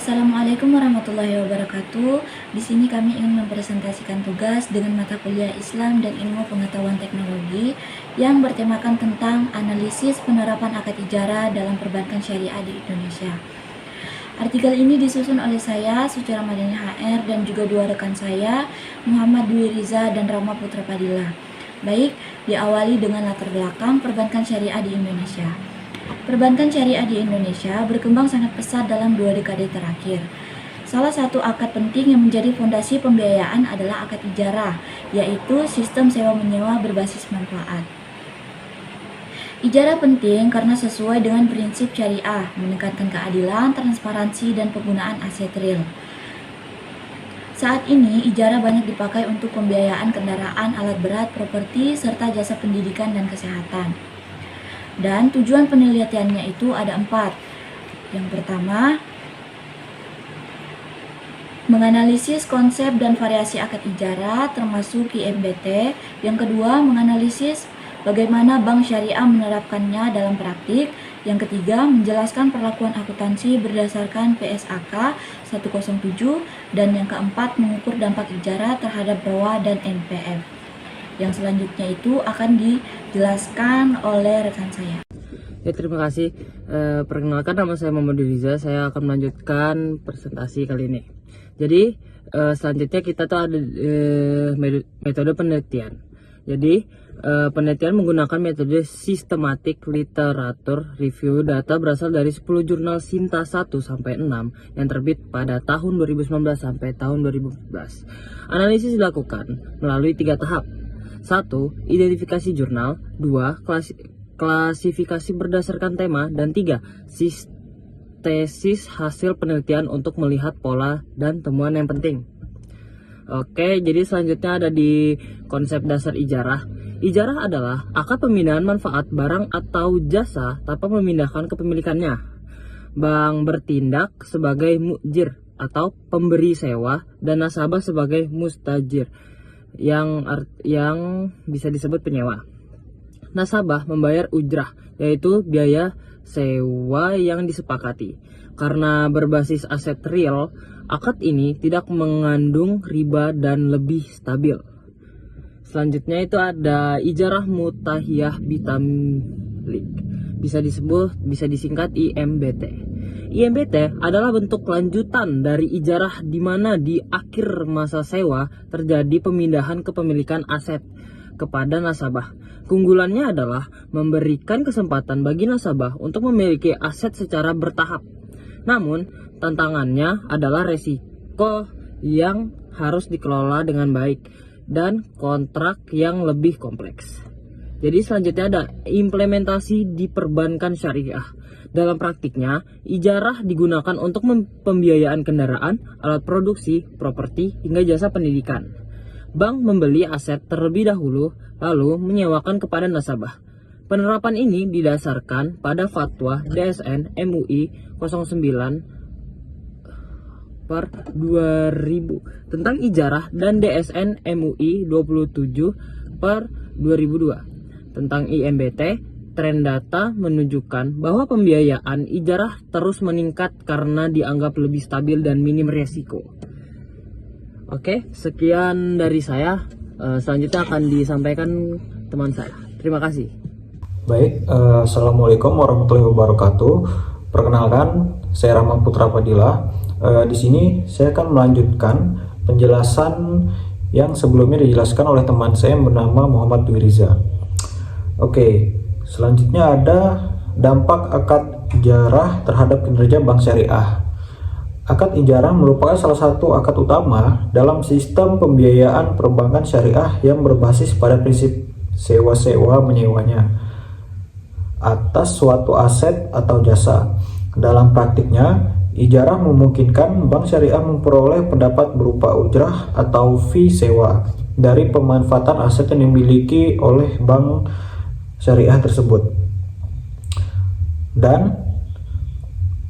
Assalamualaikum warahmatullahi wabarakatuh. Di sini kami ingin mempresentasikan tugas dengan mata kuliah Islam dan Ilmu Pengetahuan Teknologi yang bertemakan tentang analisis penerapan akad ijarah dalam perbankan syariah di Indonesia. Artikel ini disusun oleh saya, Suci Ramadhani HR, dan juga dua rekan saya, Muhammad Dwi Riza dan Rama Putra Padilla. Baik, diawali dengan latar belakang perbankan syariah di Indonesia. Perbankan syariah di Indonesia berkembang sangat pesat dalam 2 dekade terakhir. Salah satu akad penting yang menjadi fondasi pembiayaan adalah akad ijarah, yaitu sistem sewa-menyewa berbasis manfaat. Ijarah penting karena sesuai dengan prinsip syariah, meningkatkan keadilan, transparansi, dan penggunaan aset real. Saat ini, ijarah banyak dipakai untuk pembiayaan kendaraan, alat berat, properti, serta jasa pendidikan dan kesehatan. Dan tujuan penelitiannya itu ada 4. Yang pertama, menganalisis konsep dan variasi akad ijarah termasuk IMBT. Yang kedua, menganalisis bagaimana bank syariah menerapkannya dalam praktik. Yang ketiga, menjelaskan perlakuan akuntansi berdasarkan PSAK 107. Dan yang keempat, mengukur dampak ijarah terhadap ROA dan NPF. Yang selanjutnya itu akan dijelaskan oleh rekan saya. Ya, terima kasih. Perkenalkan, nama saya Muhammad Riza. Saya akan melanjutkan presentasi kali ini. Jadi selanjutnya kita tuh ada metode penelitian. Jadi penelitian menggunakan metode systematic literature review. Data berasal dari 10 jurnal Sinta 1 sampai 6 yang terbit pada tahun 2019 sampai tahun 2014. Analisis dilakukan melalui 3 tahap. 1. Identifikasi jurnal. 2. Klasifikasi berdasarkan tema. Dan 3. Sintesis hasil penelitian untuk melihat pola dan temuan yang penting. Oke, jadi selanjutnya ada di konsep dasar ijarah. Ijarah adalah akad pemindahan manfaat barang atau jasa tanpa memindahkan kepemilikannya. Bank bertindak sebagai mujir atau pemberi sewa dan nasabah sebagai mustajir yang bisa disebut penyewa. Nasabah membayar ujrah, yaitu biaya sewa yang disepakati. Karena berbasis aset real, akad ini tidak mengandung riba dan lebih stabil. Selanjutnya itu ada ijarah mutahiyah bitamlik, bisa disingkat IMBT. IMBT adalah bentuk lanjutan dari ijarah di mana di akhir masa sewa terjadi pemindahan kepemilikan aset kepada nasabah. Keunggulannya adalah memberikan kesempatan bagi nasabah untuk memiliki aset secara bertahap. Namun, tantangannya adalah resiko yang harus dikelola dengan baik dan kontrak yang lebih kompleks. Jadi selanjutnya ada implementasi di perbankan syariah. Dalam praktiknya, ijarah digunakan untuk pembiayaan kendaraan, alat produksi, properti, hingga jasa pendidikan. Bank membeli aset terlebih dahulu, lalu menyewakan kepada nasabah. Penerapan ini didasarkan pada Fatwa DSN MUI 09/2000 tentang ijarah dan DSN MUI 27/2002 tentang IMBT. Tren data menunjukkan bahwa pembiayaan ijarah terus meningkat karena dianggap lebih stabil dan minim resiko. Oke, sekian dari saya. Selanjutnya akan disampaikan teman saya. Terima kasih. Baik, Assalamualaikum warahmatullahi wabarakatuh. Perkenalkan, saya Rama Putra Padilla. Di sini saya akan melanjutkan penjelasan yang sebelumnya dijelaskan oleh teman saya yang bernama Muhammad Dwi Riza. Oke, selanjutnya ada dampak akad ijarah terhadap kinerja bank syariah. Akad ijarah merupakan salah satu akad utama dalam sistem pembiayaan perbankan syariah yang berbasis pada prinsip sewa-sewa menyewanya atas suatu aset atau jasa. Dalam praktiknya, ijarah memungkinkan bank syariah memperoleh pendapat berupa ujrah atau fee sewa dari pemanfaatan aset yang dimiliki oleh bank syariah tersebut. Dan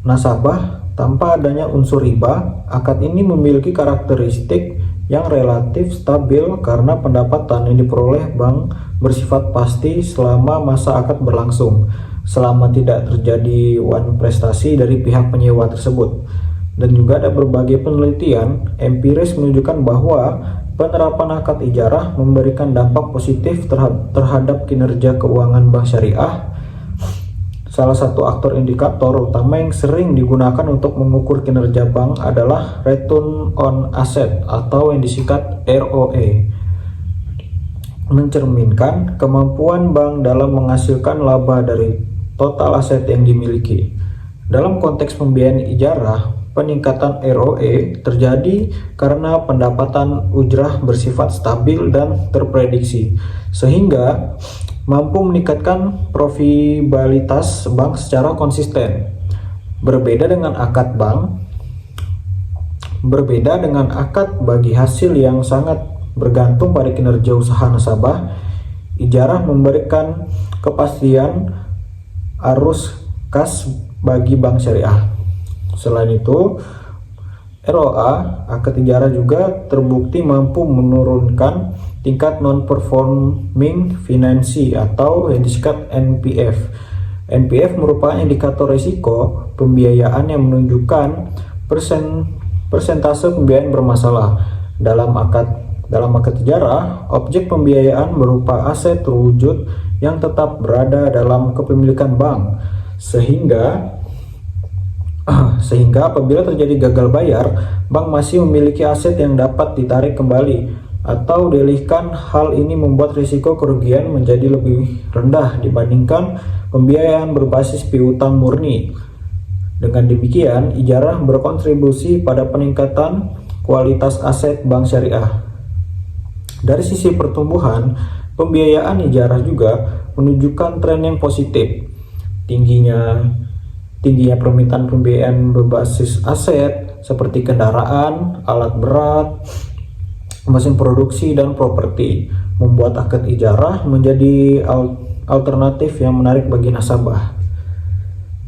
nasabah tanpa adanya unsur riba, akad ini memiliki karakteristik yang relatif stabil karena pendapatan yang diperoleh bank bersifat pasti selama masa akad berlangsung, selama tidak terjadi wan prestasi dari pihak penyewa tersebut. Dan juga ada berbagai penelitian empiris menunjukkan bahwa penerapan akad ijarah memberikan dampak positif terhadap kinerja keuangan bank syariah. Salah satu aktor indikator utama yang sering digunakan untuk mengukur kinerja bank adalah Return on Asset atau yang disingkat ROE, mencerminkan kemampuan bank dalam menghasilkan laba dari total aset yang dimiliki. Dalam konteks pembiayaan ijarah, peningkatan ROE terjadi karena pendapatan ujrah bersifat stabil dan terprediksi, sehingga mampu meningkatkan profitabilitas bank secara konsisten. Berbeda dengan akad bagi hasil yang sangat bergantung pada kinerja usaha nasabah, ijarah memberikan kepastian arus kas bagi bank syariah. Selain itu, ROA akad ijarah juga terbukti mampu menurunkan tingkat non-performing financing atau yang disingkat NPF. NPF merupakan indikator risiko pembiayaan yang menunjukkan persentase pembiayaan bermasalah. Dalam akad ijarah, objek pembiayaan berupa aset terwujud yang tetap berada dalam kepemilikan bank, sehingga apabila terjadi gagal bayar, bank masih memiliki aset yang dapat ditarik kembali atau dialihkan. Hal ini membuat risiko kerugian menjadi lebih rendah dibandingkan pembiayaan berbasis piutang murni. Dengan demikian, ijarah berkontribusi pada peningkatan kualitas aset bank syariah. Dari sisi pertumbuhan, pembiayaan ijarah juga menunjukkan tren yang positif. Tingginya permintaan pembiayaan berbasis aset seperti kendaraan, alat berat, mesin produksi, dan properti membuat akad ijarah menjadi alternatif yang menarik bagi nasabah.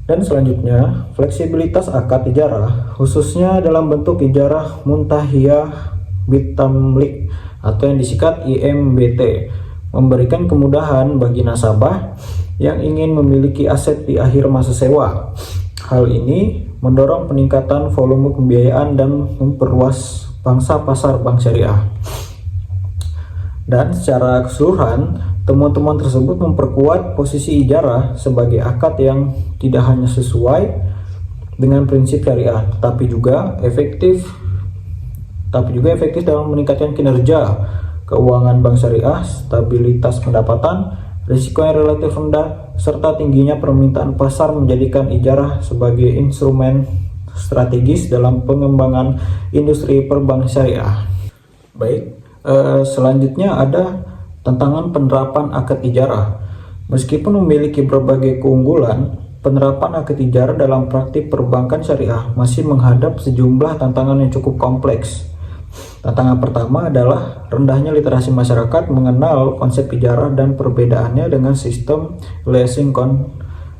Dan selanjutnya, fleksibilitas akad ijarah, khususnya dalam bentuk ijarah muntahiyah bitamlik atau yang disingkat IMBT, memberikan kemudahan bagi nasabah yang ingin memiliki aset di akhir masa sewa. Hal ini mendorong peningkatan volume pembiayaan dan memperluas pangsa pasar bank syariah. Dan secara keseluruhan, temuan-temuan tersebut memperkuat posisi ijarah sebagai akad yang tidak hanya sesuai dengan prinsip syariah, tapi juga efektif dalam meningkatkan kinerja keuangan bank syariah, stabilitas pendapatan, risiko yang relatif rendah, serta tingginya permintaan pasar menjadikan ijarah sebagai instrumen strategis dalam pengembangan industri perbankan syariah. Baik, selanjutnya ada tantangan penerapan akad ijarah. Meskipun memiliki berbagai keunggulan, penerapan akad ijarah dalam praktik perbankan syariah masih menghadap sejumlah tantangan yang cukup kompleks. Tantangan pertama adalah rendahnya literasi masyarakat mengenal konsep ijarah dan perbedaannya dengan sistem leasing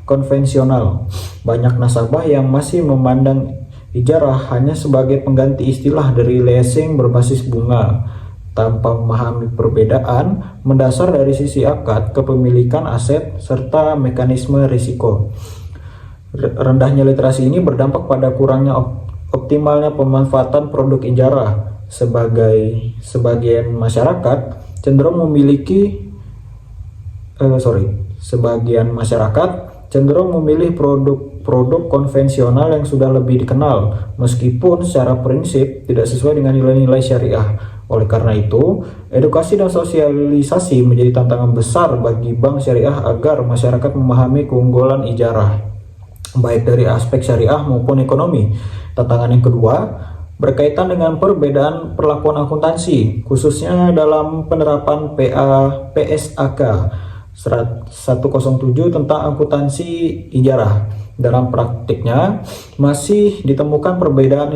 konvensional. Banyak nasabah yang masih memandang ijarah hanya sebagai pengganti istilah dari leasing berbasis bunga, tanpa memahami perbedaan mendasar dari sisi akad, kepemilikan aset, serta mekanisme risiko. Rendahnya literasi ini berdampak pada kurangnya optimalnya pemanfaatan produk ijarah. Sebagian masyarakat cenderung memilih produk konvensional yang sudah lebih dikenal, meskipun secara prinsip tidak sesuai dengan nilai-nilai syariah. Oleh karena itu, edukasi dan sosialisasi menjadi tantangan besar bagi bank syariah agar masyarakat memahami keunggulan ijarah, baik dari aspek syariah maupun ekonomi. Tantangan yang kedua berkaitan dengan perbedaan perlakuan akuntansi, khususnya dalam penerapan PSAK 107 tentang akuntansi ijarah. Dalam praktiknya, masih ditemukan perbedaan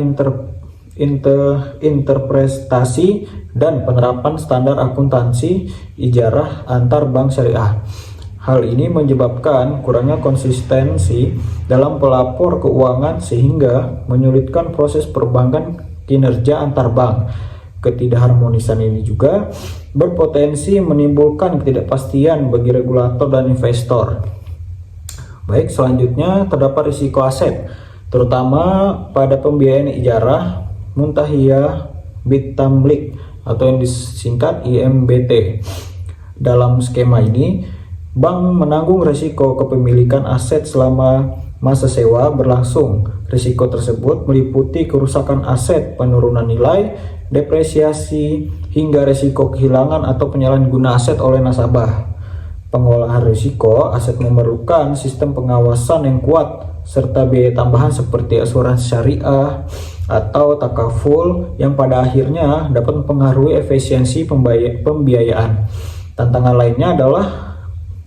interpretasi dan penerapan standar akuntansi ijarah antar bank syariah. Hal ini menyebabkan kurangnya konsistensi dalam pelapor keuangan sehingga menyulitkan proses perbankan kinerja antar bank. Ketidakharmonisan ini juga berpotensi menimbulkan ketidakpastian bagi regulator dan investor. Baik, selanjutnya terdapat risiko aset. terutama pada pembiayaan ijarah muntahiyah bitamlik atau yang disingkat IMBT. Dalam skema ini, bank menanggung risiko kepemilikan aset selama masa sewa berlangsung. Risiko tersebut meliputi kerusakan aset, penurunan nilai, depresiasi, hingga risiko kehilangan atau penyalahgunaan aset oleh nasabah. Pengolahan risiko aset memerlukan sistem pengawasan yang kuat serta biaya tambahan seperti asuransi syariah atau takaful yang pada akhirnya dapat mempengaruhi efisiensi pembiayaan. Tantangan lainnya adalah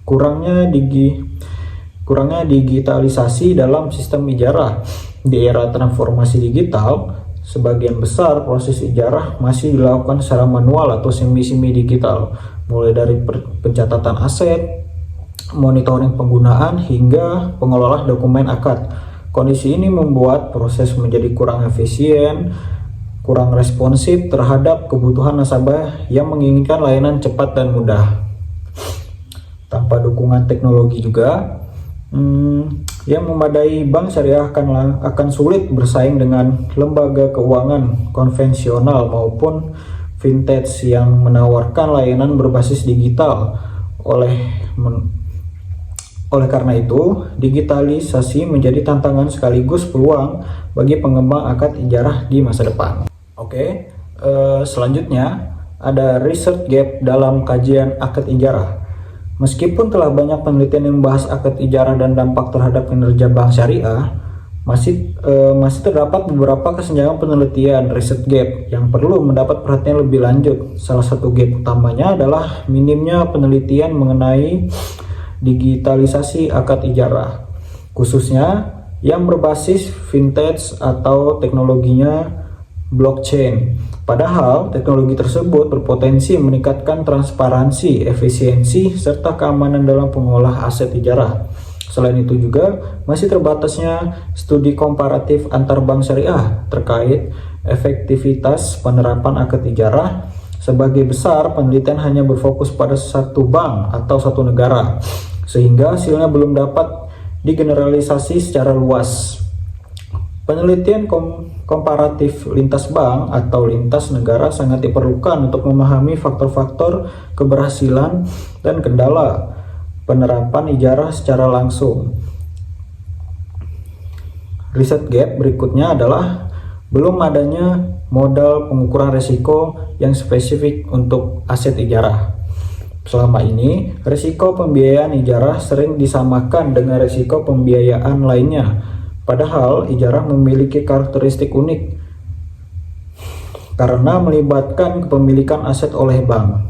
kurangnya digitalisasi dalam sistem ijarah. Di era transformasi digital, sebagian besar proses ijarah masih dilakukan secara manual atau semi digital, mulai dari pencatatan aset, monitoring penggunaan, hingga pengelolaan dokumen akad. Kondisi ini membuat proses menjadi kurang efisien, kurang responsif terhadap kebutuhan nasabah yang menginginkan layanan cepat dan mudah. Tanpa dukungan teknologi juga yang memadai, bank syariah akan sulit bersaing dengan lembaga keuangan konvensional maupun fintech yang menawarkan layanan berbasis digital. Oleh karena itu, digitalisasi menjadi tantangan sekaligus peluang bagi pengembang akad ijarah di masa depan. Oke, selanjutnya ada research gap dalam kajian akad ijarah. Meskipun telah banyak penelitian yang membahas akad ijarah dan dampak terhadap kinerja bank syariah, masih terdapat beberapa kesenjangan penelitian research gap yang perlu mendapat perhatian lebih lanjut. Salah satu gap utamanya adalah minimnya penelitian mengenai digitalisasi akad ijarah, khususnya yang berbasis fintech atau teknologinya blockchain. Padahal teknologi tersebut berpotensi meningkatkan transparansi, efisiensi, serta keamanan dalam pengolah aset ijarah. Selain itu juga masih terbatasnya studi komparatif antar bank syariah terkait efektivitas penerapan akad ijarah. Sebagai besar, penelitian hanya berfokus pada satu bank atau satu negara, sehingga hasilnya belum dapat digeneralisasi secara luas. Penelitian komparatif lintas bank atau lintas negara sangat diperlukan untuk memahami faktor-faktor keberhasilan dan kendala penerapan ijarah secara langsung. Riset gap berikutnya adalah belum adanya modal pengukuran risiko yang spesifik untuk aset ijarah. Selama ini, risiko pembiayaan ijarah sering disamakan dengan risiko pembiayaan lainnya. Padahal ijarah memiliki karakteristik unik karena melibatkan kepemilikan aset oleh bank.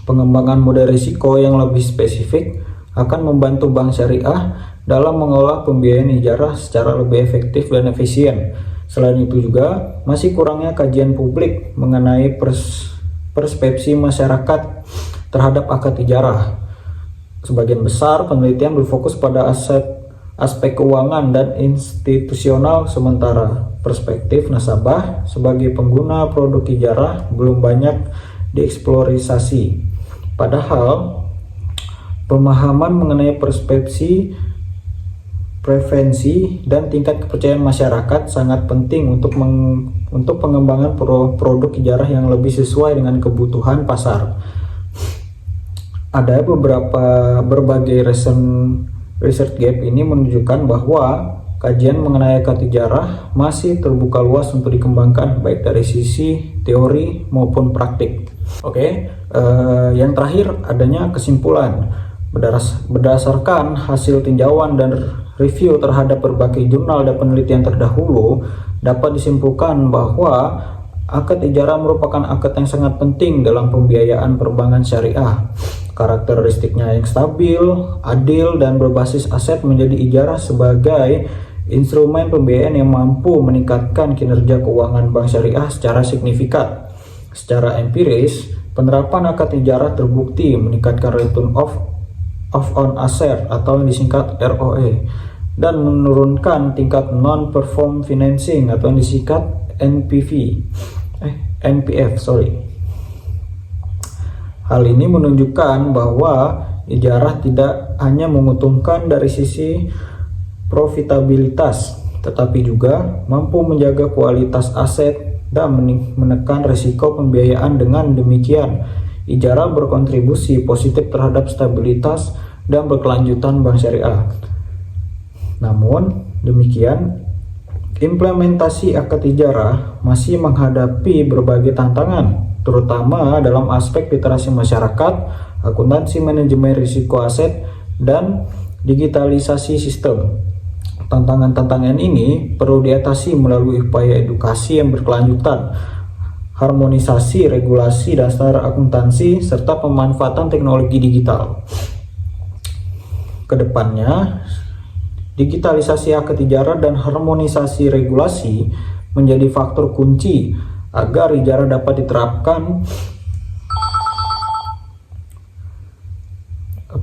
Pengembangan model risiko yang lebih spesifik akan membantu bank syariah dalam mengelola pembiayaan ijarah secara lebih efektif dan efisien. Selain itu juga masih kurangnya kajian publik mengenai persepsi masyarakat terhadap akad ijarah. Sebagian besar penelitian berfokus pada aspek keuangan dan institusional, sementara perspektif nasabah sebagai pengguna produk ijarah belum banyak dieksplorasi. Padahal pemahaman mengenai persepsi, preferensi, dan tingkat kepercayaan masyarakat sangat penting untuk pengembangan produk ijarah yang lebih sesuai dengan kebutuhan pasar. Ada berbagai research gap ini menunjukkan bahwa kajian mengenai akad ijarah masih terbuka luas untuk dikembangkan baik dari sisi teori maupun praktik. Yang terakhir adanya kesimpulan. Berdasarkan hasil tinjauan dan review terhadap berbagai jurnal dan penelitian terdahulu, dapat disimpulkan bahwa akad ijarah merupakan akad yang sangat penting dalam pembiayaan perbankan syariah. Karakteristiknya yang stabil, adil, dan berbasis aset menjadi ijarah sebagai instrumen pembiayaan yang mampu meningkatkan kinerja keuangan bank syariah secara signifikan. Secara empiris, penerapan akad ijarah terbukti meningkatkan return on asset atau yang disingkat ROE dan menurunkan tingkat non-perform financing atau yang disingkat NPF. Hal ini menunjukkan bahwa ijarah tidak hanya menguntungkan dari sisi profitabilitas, tetapi juga mampu menjaga kualitas aset dan menekan risiko pembiayaan. Dengan demikian, ijarah berkontribusi positif terhadap stabilitas dan berkelanjutan bank syariah. Namun demikian, implementasi akad ijarah masih menghadapi berbagai tantangan, terutama dalam aspek literasi masyarakat, akuntansi manajemen risiko aset, dan digitalisasi sistem. Tantangan-tantangan ini perlu diatasi melalui upaya edukasi yang berkelanjutan, harmonisasi regulasi dasar akuntansi, serta pemanfaatan teknologi digital. Kedepannya, digitalisasi akad ijarah dan harmonisasi regulasi menjadi faktor kunci agar ijarah dapat diterapkan.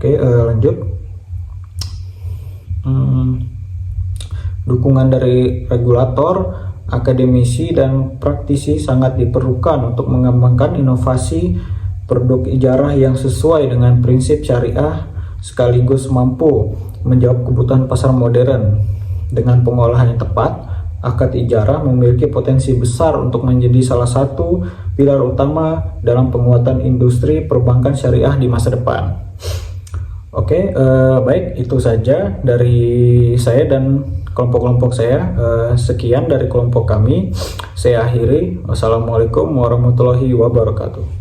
Lanjut. Dukungan dari regulator, akademisi, dan praktisi sangat diperlukan untuk mengembangkan inovasi produk ijarah yang sesuai dengan prinsip syariah sekaligus mampu menjawab kebutuhan pasar modern. Dengan pengolahan yang tepat, akad ijarah memiliki potensi besar untuk menjadi salah satu pilar utama dalam penguatan industri perbankan syariah di masa depan. Baik, itu saja dari saya dan kelompok-kelompok saya. Sekian dari kelompok kami. Saya akhiri. Wassalamualaikum warahmatullahi wabarakatuh.